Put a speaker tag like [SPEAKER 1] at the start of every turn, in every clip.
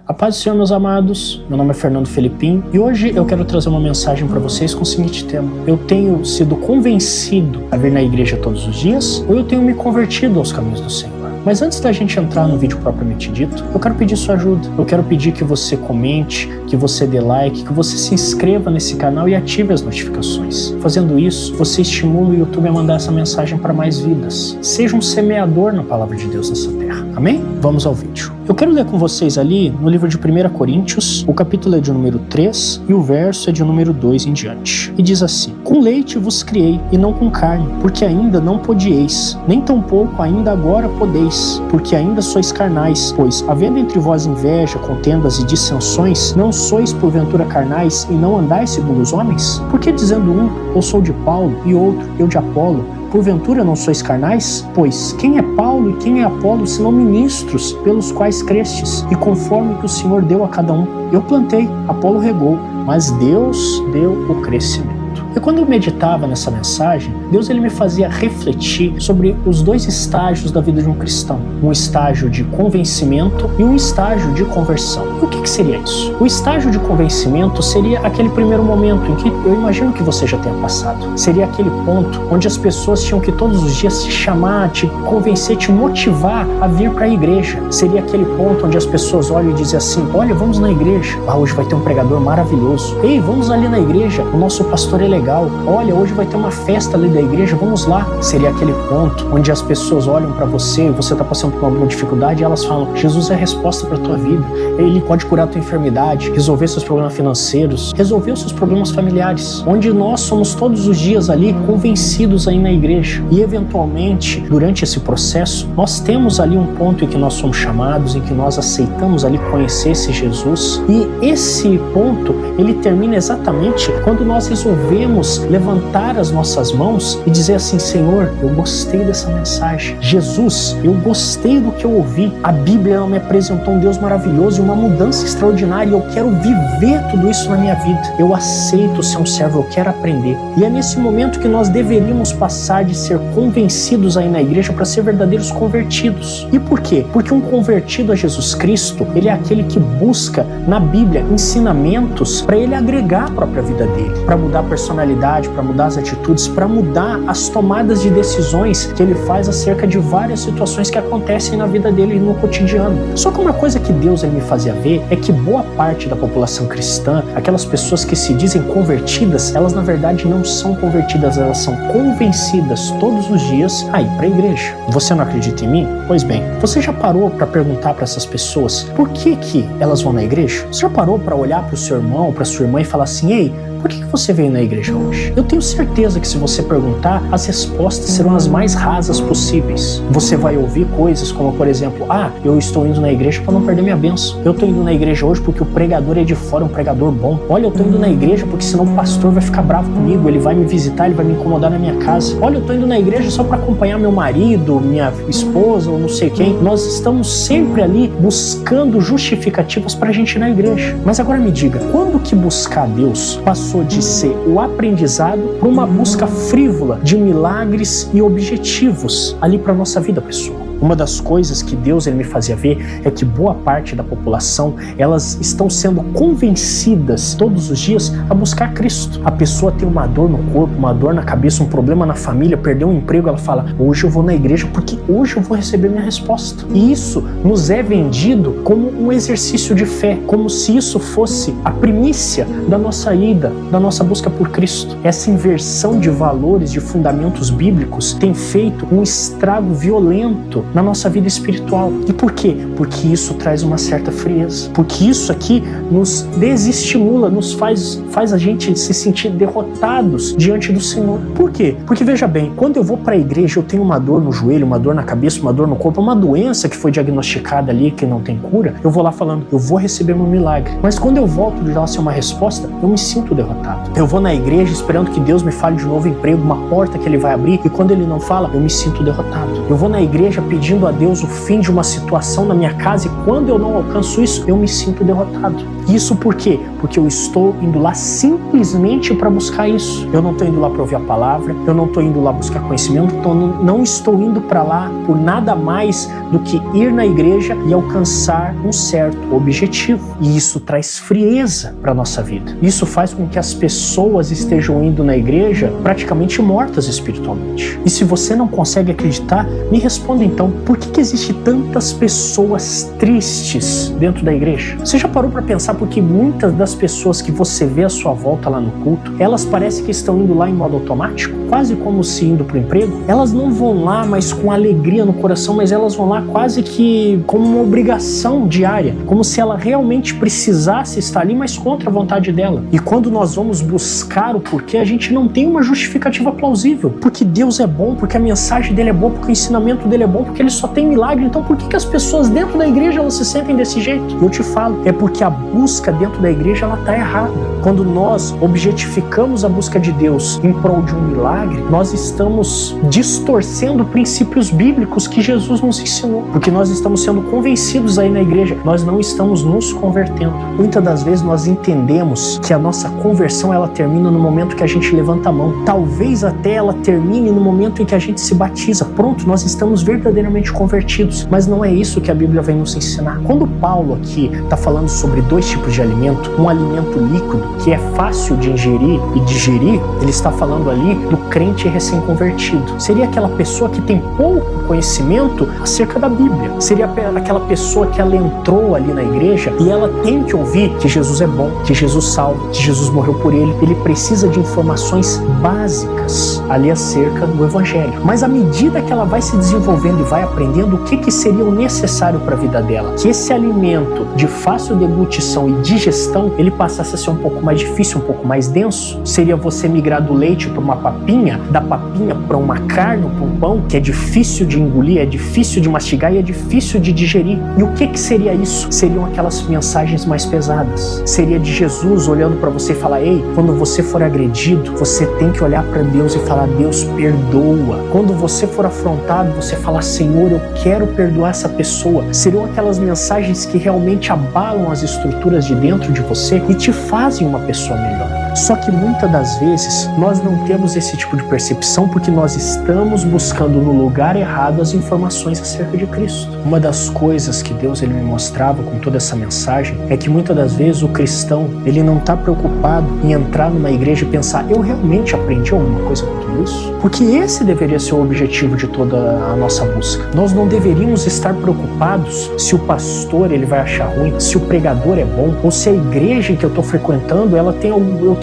[SPEAKER 1] A paz do Senhor, meus amados. Meu nome é Fernando Felipim e hoje eu quero trazer uma mensagem para vocês com o seguinte tema: eu tenho sido convencido a vir na igreja todos os dias ou eu tenho me convertido aos caminhos do Senhor? Mas antes da gente entrar no vídeo propriamente dito, eu quero pedir sua ajuda. Eu quero pedir que você comente, que você dê like, que você se inscreva nesse canal e ative as notificações. Fazendo isso, você estimula o YouTube a mandar essa mensagem para mais vidas. Seja um semeador na palavra de Deus nessa terra. Amém? Vamos ao vídeo. Eu quero ler com vocês ali no livro de 1 Coríntios, o capítulo é de número 3 e o verso é de número 2 em diante. E diz assim: com leite vos criei e não com carne, porque ainda não podieis, nem tampouco ainda agora podeis, porque ainda sois carnais. Pois, havendo entre vós inveja, contendas e dissensões, não sois porventura carnais e não andais segundo os homens? Porque dizendo um, eu sou de Paulo, e outro, eu de Apolo, porventura não sois carnais? Pois quem é Paulo e quem é Apolo, senão ministros pelos quais crestes, e conforme que o Senhor deu a cada um? Eu plantei, Apolo regou, mas Deus deu o crescimento. E quando eu meditava nessa mensagem, Deus ele me fazia refletir sobre os dois estágios da vida de um cristão. Um estágio de convencimento e um estágio de conversão. E o que seria isso? O estágio de convencimento seria aquele primeiro momento em que eu imagino que você já tenha passado. Seria aquele ponto onde as pessoas tinham que todos os dias te chamar, te convencer, te motivar a vir para a igreja. Seria aquele ponto onde as pessoas olham e dizem assim: olha, vamos na igreja. Hoje vai ter um pregador maravilhoso. Ei, vamos ali na igreja. O nosso pastor é legal. Olha, hoje vai ter uma festa ali da igreja, vamos lá. Seria aquele ponto onde as pessoas olham para você, você está passando por alguma dificuldade e elas falam: Jesus é a resposta para a tua vida. Ele pode curar a tua enfermidade, resolver seus problemas financeiros, resolver os seus problemas familiares. Onde nós somos todos os dias ali convencidos aí na igreja. E eventualmente, durante esse processo, nós temos ali um ponto em que nós somos chamados, em que nós aceitamos ali conhecer esse Jesus. E esse ponto, ele termina exatamente quando nós resolvemos levantar as nossas mãos e dizer assim: Senhor, eu gostei dessa mensagem. Jesus, eu gostei do que eu ouvi. A Bíblia me apresentou um Deus maravilhoso e uma mudança extraordinária. Eu quero viver tudo isso na minha vida. Eu aceito ser um servo, eu quero aprender. E é nesse momento que nós deveríamos passar de ser convencidos aí na igreja para ser verdadeiros convertidos. E por quê? Porque um convertido a Jesus Cristo, ele é aquele que busca na Bíblia ensinamentos para ele agregar a própria vida dele, para mudar a personalidade, para mudar as atitudes, para mudar as tomadas de decisões que ele faz acerca de várias situações que acontecem na vida dele no cotidiano. Só que uma coisa que Deus ele me fazia ver é que boa parte da população cristã, aquelas pessoas que se dizem convertidas, elas na verdade não são convertidas, elas são convencidas todos os dias a ir para a igreja. Você não acredita em mim? Pois bem, você já parou para perguntar para essas pessoas por que elas vão na igreja? Você já parou para olhar para o seu irmão, para sua irmã e falar assim: ei, por que você veio na igreja hoje? Eu tenho certeza que se você perguntar, as respostas serão as mais rasas possíveis. Você vai ouvir coisas como, por exemplo: eu estou indo na igreja para não perder minha bênção. Eu estou indo na igreja hoje porque o pregador é de fora, um pregador bom. Olha, eu estou indo na igreja porque senão o pastor vai ficar bravo comigo, ele vai me visitar, ele vai me incomodar na minha casa. Olha, eu estou indo na igreja só para acompanhar meu marido, minha esposa ou não sei quem. Nós estamos sempre ali buscando justificativas para a gente ir na igreja. Mas agora me diga, quando que buscar Deus passou de ser o aprendizado para uma busca frívola de milagres e objetivos ali para a nossa vida pessoal? Uma das coisas que Deus ele me fazia ver é que boa parte da população, elas estão sendo convencidas todos os dias a buscar Cristo. A pessoa tem uma dor no corpo, uma dor na cabeça, um problema na família, perdeu um emprego, ela fala: hoje eu vou na igreja porque hoje eu vou receber minha resposta. E isso nos é vendido como um exercício de fé, como se isso fosse a primícia da nossa ida, da nossa busca por Cristo. Essa inversão de valores, de fundamentos bíblicos, tem feito um estrago violento na nossa vida espiritual. E por quê? Porque isso traz uma certa frieza. Porque isso aqui nos desestimula, nos faz a gente se sentir derrotados diante do Senhor. Por quê? Porque veja bem, quando eu vou para a igreja, eu tenho uma dor no joelho, uma dor na cabeça, uma dor no corpo, uma doença que foi diagnosticada ali, que não tem cura, eu vou lá falando: eu vou receber meu milagre. Mas quando eu volto de lá sem uma resposta, eu me sinto derrotado. Eu vou na igreja esperando que Deus me fale de novo emprego, uma porta que Ele vai abrir, e quando Ele não fala, eu me sinto derrotado. Eu vou na igreja pedindo a Deus o fim de uma situação na minha casa, e quando eu não alcanço isso, eu me sinto derrotado. Isso por quê? Porque eu estou indo lá simplesmente para buscar isso. Eu não estou indo lá para ouvir a palavra, eu não estou indo lá buscar conhecimento, não estou indo para lá por nada mais do que ir na igreja e alcançar um certo objetivo. E isso traz frieza para a nossa vida. Isso faz com que as pessoas estejam indo na igreja praticamente mortas espiritualmente. E se você não consegue acreditar, me responda então, por que existe tantas pessoas tristes dentro da igreja? Você já parou para pensar porque muitas das pessoas que você vê à sua volta lá no culto, elas parecem que estão indo lá em modo automático, quase como se indo para o emprego? Elas não vão lá mais com alegria no coração, mas elas vão lá quase que como uma obrigação diária, como se ela realmente precisasse estar ali, mas contra a vontade dela. E quando nós vamos buscar o porquê, a gente não tem uma justificativa plausível, porque Deus é bom, porque a mensagem dele é boa, porque o ensinamento dele é bom, porque ele só tem milagre. Então por que as pessoas dentro da igreja elas se sentem desse jeito? Eu te falo, é porque a busca dentro da igreja ela está errada. Quando nós objetificamos a busca de Deus em prol de um milagre, nós estamos distorcendo princípios bíblicos que Jesus nos ensinou, porque nós estamos sendo convencidos aí na igreja, nós não estamos nos convertendo. Muitas das vezes nós entendemos que a nossa conversão ela termina no momento que a gente levanta a mão, talvez até ela termine no momento em que a gente se batiza. Pronto, nós estamos verdadeiramente convertidos, mas não é isso que a Bíblia vem nos ensinar. Quando Paulo aqui está falando sobre dois tipos de alimento, um alimento líquido que é fácil de ingerir e digerir, ele está falando ali do crente recém-convertido. Seria aquela pessoa que tem pouco conhecimento acerca da Bíblia. Seria aquela pessoa que ela entrou ali na igreja e ela tem que ouvir que Jesus é bom, que Jesus salva, que Jesus morreu por ele. Ele precisa de informações básicas ali acerca do Evangelho. Mas à medida que ela vai se desenvolvendo e vai aprendendo o que seria o necessário para a vida dela, que esse alimento de fácil deglutição e digestão, ele passasse a ser um pouco mais difícil, um pouco mais denso. Seria você migrar do leite para uma papinha, da papinha para uma carne, para um pão, que é difícil de engolir, é difícil de mastigar e é difícil de digerir. E o que seria isso? Seriam aquelas mensagens mais pesadas. Seria de Jesus olhando para você e falar: ei, quando você for agredido, você tem que olhar para Deus e falar: Deus, perdoa. Quando você for afrontado, você fala: Senhor, eu quero perdoar essa pessoa. Seriam aquelas mensagens que realmente abalam as estruturas de dentro de você e te fazem uma pessoa melhor. Só que muitas das vezes nós não temos esse tipo de percepção porque nós estamos buscando no lugar errado as informações acerca de Cristo. Uma das coisas que Deus ele me mostrava com toda essa mensagem é que muitas das vezes o cristão ele não está preocupado em entrar numa igreja e pensar: eu realmente aprendi alguma coisa com tudo isso? Porque esse deveria ser o objetivo de toda a nossa busca. Nós não deveríamos estar preocupados se o pastor ele vai achar ruim, se o pregador é bom, ou se a igreja que eu estou frequentando eu tenho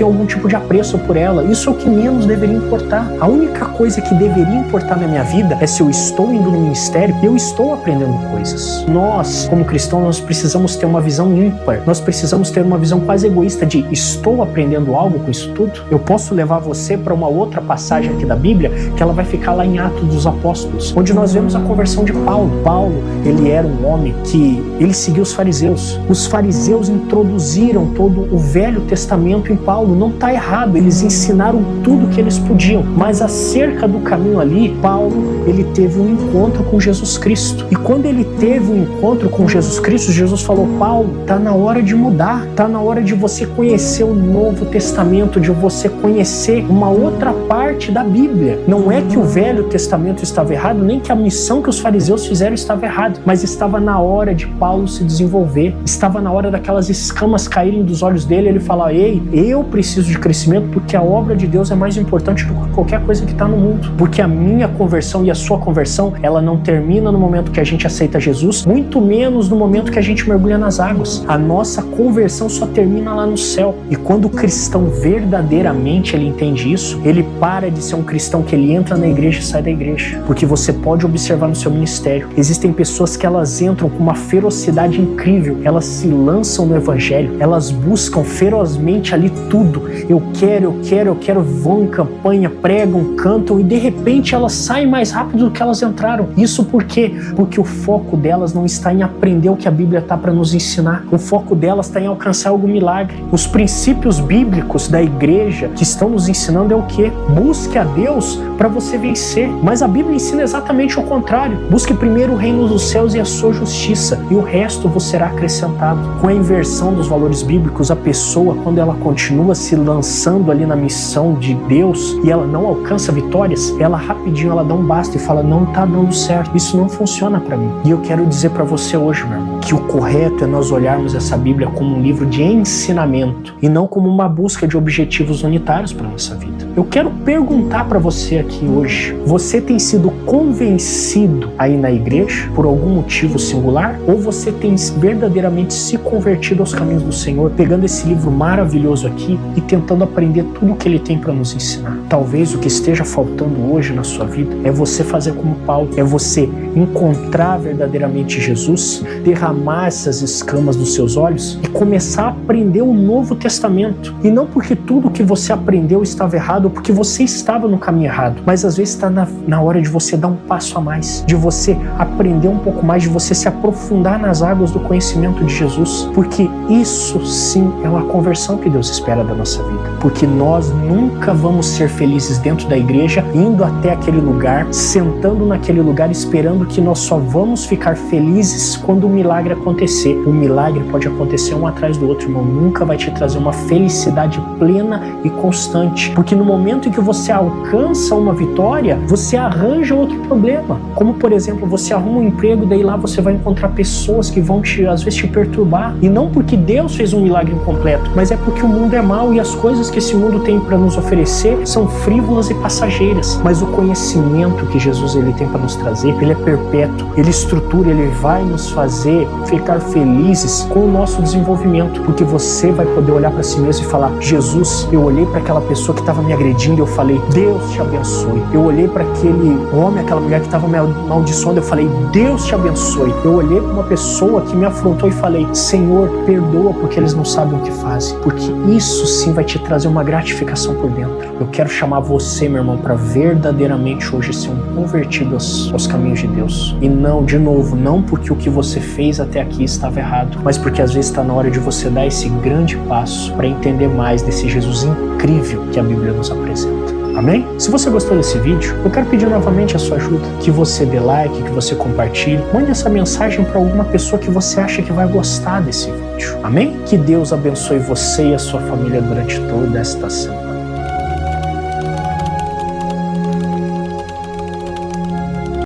[SPEAKER 1] algum tipo de apreço por ela. Isso é o que menos deveria importar. A única coisa que deveria importar na minha vida é se eu estou indo no ministério e eu estou aprendendo coisas. Nós, como cristãos, nós precisamos ter uma visão ímpar. Nós precisamos ter uma visão quase egoísta de: estou aprendendo algo com isso tudo? Eu posso levar você para uma outra passagem aqui da Bíblia, que ela vai ficar lá em Atos dos Apóstolos, onde nós vemos a conversão de Paulo. Paulo, ele era um homem que ele seguia os fariseus. Os fariseus introduziram todo o Velho Testamento em Paulo. Não está errado, eles ensinaram tudo que eles podiam, mas acerca do caminho ali, Paulo, ele teve um encontro com Jesus Cristo. E quando ele teve um encontro com Jesus Cristo, Jesus falou: Paulo, está na hora de mudar, está na hora de você conhecer o Novo Testamento, de você conhecer uma outra parte da Bíblia. Não é que o Velho Testamento estava errado, nem que a missão que os fariseus fizeram estava errada, mas estava na hora de Paulo se desenvolver, estava na hora daquelas escamas caírem dos olhos dele, ele falar: ei, eu preciso de crescimento porque a obra de Deus é mais importante do que qualquer coisa que está no mundo. Porque a minha conversão e a sua conversão, ela não termina no momento que a gente aceita Jesus, muito menos no momento que a gente mergulha nas águas. A nossa conversão só termina lá no céu. E quando o cristão verdadeiramente ele entende isso, ele para de ser um cristão que ele entra na igreja e sai da igreja. Porque você pode observar no seu ministério, existem pessoas que elas entram com uma ferocidade incrível, elas se lançam no evangelho, elas buscam ferozmente ali tudo. Eu quero, vão em campanha, pregam, cantam e de repente elas saem mais rápido do que elas entraram. Isso por quê? Porque o foco delas não está em aprender o que a Bíblia está para nos ensinar. O foco delas está em alcançar algum milagre. Os princípios bíblicos da igreja que estão nos ensinando é o quê? Busque a Deus para você vencer. Mas a Bíblia ensina exatamente o contrário. contrário. Busque primeiro o reino dos céus e a sua justiça, e o resto vos será acrescentado. Com a inversão dos valores bíblicos, a pessoa, quando ela continua se lançando ali na missão de Deus e ela não alcança vitórias, ela rapidinho ela dá um basta e fala, não tá dando certo, isso não funciona para mim. E eu quero dizer para você hoje, meu irmão, que o correto é nós olharmos essa Bíblia como um livro de ensinamento e não como uma busca de objetivos unitários para nossa vida. Eu quero perguntar para você aqui hoje, você tem sido convencido aí na igreja por algum motivo singular? Ou você tem verdadeiramente se convertido aos caminhos do Senhor, pegando esse livro maravilhoso aqui e tentando aprender tudo o que ele tem para nos ensinar? Talvez o que esteja faltando hoje na sua vida é você fazer como Paulo, é você encontrar verdadeiramente Jesus, derramar essas escamas dos seus olhos e começar a aprender o Novo Testamento. E não porque tudo que você aprendeu estava errado, ou porque você estava no caminho errado, mas às vezes está na hora de você dar um passo a mais, de você aprender um pouco mais, de você se aprofundar nas águas do conhecimento de Jesus, porque isso sim é uma conversão que Deus espera da nossa vida, porque nós nunca vamos ser felizes dentro da igreja, indo até aquele lugar, sentando naquele lugar, esperando que nós só vamos ficar felizes quando o milagre acontecer. O milagre pode acontecer um atrás do outro, irmão, nunca vai te trazer uma felicidade plena e constante, porque no momento em que você alcança uma vitória, você arranja outro problema, como por exemplo, você arruma um emprego, daí lá você vai encontrar pessoas que vão às vezes te perturbar, e não porque Deus fez um milagre incompleto, mas é porque o mundo é mau e as coisas que esse mundo tem para nos oferecer são frívolas e passageiras, mas o conhecimento que Jesus ele tem para nos trazer, ele é perpétuo, ele estrutura, ele vai nos fazer ficar felizes com o nosso desenvolvimento, porque você vai poder olhar para si mesmo e falar, Jesus, eu olhei para aquela pessoa que estava me agredindo e eu falei, Deus te abençoe. Eu olhei para aquele homem, aquela mulher que estava me amaldiçoando, eu falei, Deus te abençoe. Eu olhei para uma pessoa que me afrontou e falei, Senhor, perdoa porque eles não sabem o que fazem, porque isso sim vai te trazer uma gratificação por dentro. Eu quero chamar você, meu irmão, para verdadeiramente hoje ser um convertido aos caminhos de Deus. E não, de novo, não porque o que você fez até aqui estava errado, mas porque às vezes está na hora de você dar esse grande passo para entender mais desse Jesus incrível que a Bíblia nos apresenta. Amém? Se você gostou desse vídeo, eu quero pedir novamente a sua ajuda, que você dê like, que você compartilhe, mande essa mensagem para alguma pessoa que você acha que vai gostar desse vídeo. Amém? Que Deus abençoe você e a sua família durante toda esta semana.